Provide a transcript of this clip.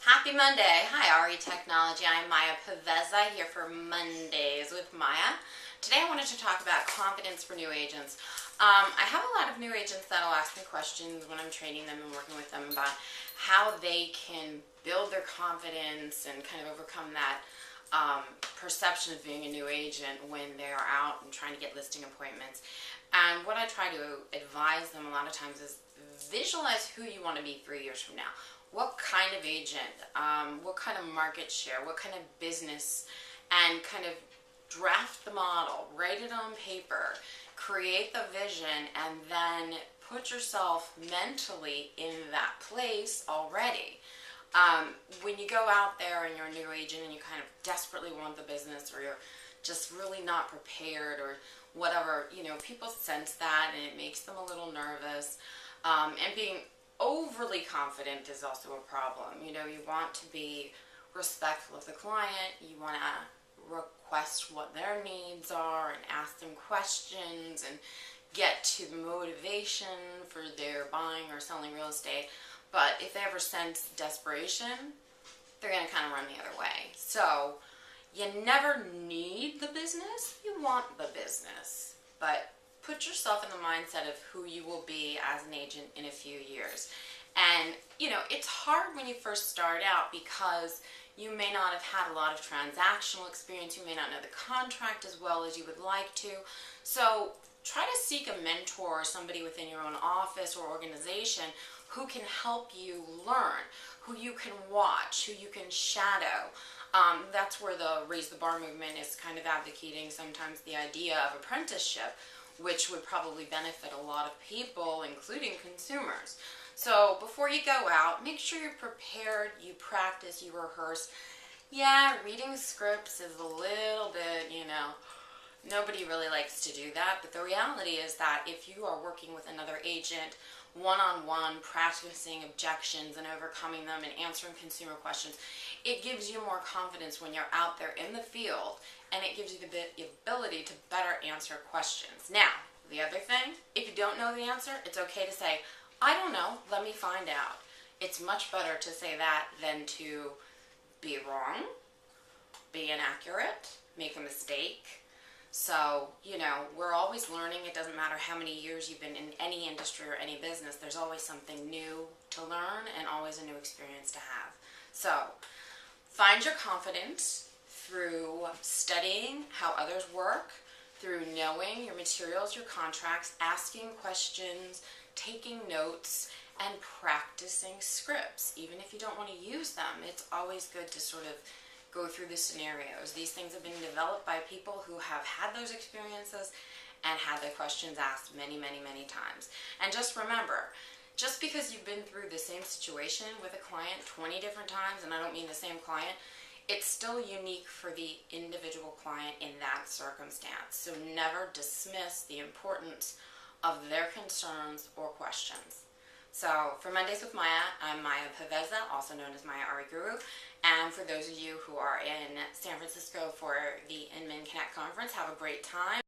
Happy Monday. Hi, RE Technology. I'm Maya Paveza here for Mondays with Maya. Today I wanted to talk about confidence for new agents. I have a lot of new agents that will ask me questions when I'm training them and working with them about how they can build their confidence and kind of overcome that perception of being a new agent when they are out and trying to get listing appointments. And what I try to advise them a lot of times is visualize who you want to be 3 years from now. What kind of agent, what kind of market share, what kind of business, and kind of draft the model, write it on paper, create the vision, and then put yourself mentally in that place already. When you go out there and you're a new agent and you kind of desperately want the business, or you're just really not prepared or whatever, people sense that and it makes them a little nervous. And being overly confident is also a problem. You want to be respectful of the client. You want to request what their needs are and ask them questions and get to the motivation for their buying or selling real estate. But if they ever sense desperation, they're going to kind of run the other way. So you never need the business. You want the business. But put yourself in the mindset of who you will be as an agent in a few years. And, it's hard when you first start out because you may not have had a lot of transactional experience. You may not know the contract as well as you would like to. So try to seek a mentor or somebody within your own office or organization who can help you learn, who you can watch, who you can shadow. That's where the Raise the Bar movement is kind of advocating sometimes the idea of apprenticeship, which would probably benefit a lot of people, including consumers. So before you go out, make sure you're prepared, you practice, you rehearse. Yeah, reading scripts is a little bit, nobody really likes to do that, but the reality is that if you are working with another agent one-on-one, practicing objections and overcoming them and answering consumer questions, it gives you more confidence when you're out there in the field, and it gives you the ability to better answer questions. Now, the other thing, if you don't know the answer, it's okay to say, I don't know, let me find out. It's much better to say that than to be wrong, be inaccurate, make a mistake. So, we're always learning. It doesn't matter how many years you've been in any industry or any business. There's always something new to learn and always a new experience to have. So, find your confidence through studying how others work, through knowing your materials, your contracts, asking questions, taking notes, and practicing scripts. Even if you don't want to use them, it's always good to sort of go through the scenarios. These things have been developed by people who have had those experiences and had their questions asked many, many, many times. And just remember, just because you've been through the same situation with a client 20 different times, and I don't mean the same client, it's still unique for the individual client in that circumstance. So never dismiss the importance of their concerns or questions. So for Mondays with Maya, I'm Maya Paveza, also known as Maya RE Guru. And for those of you who are in San Francisco for the Inman Connect conference, have a great time.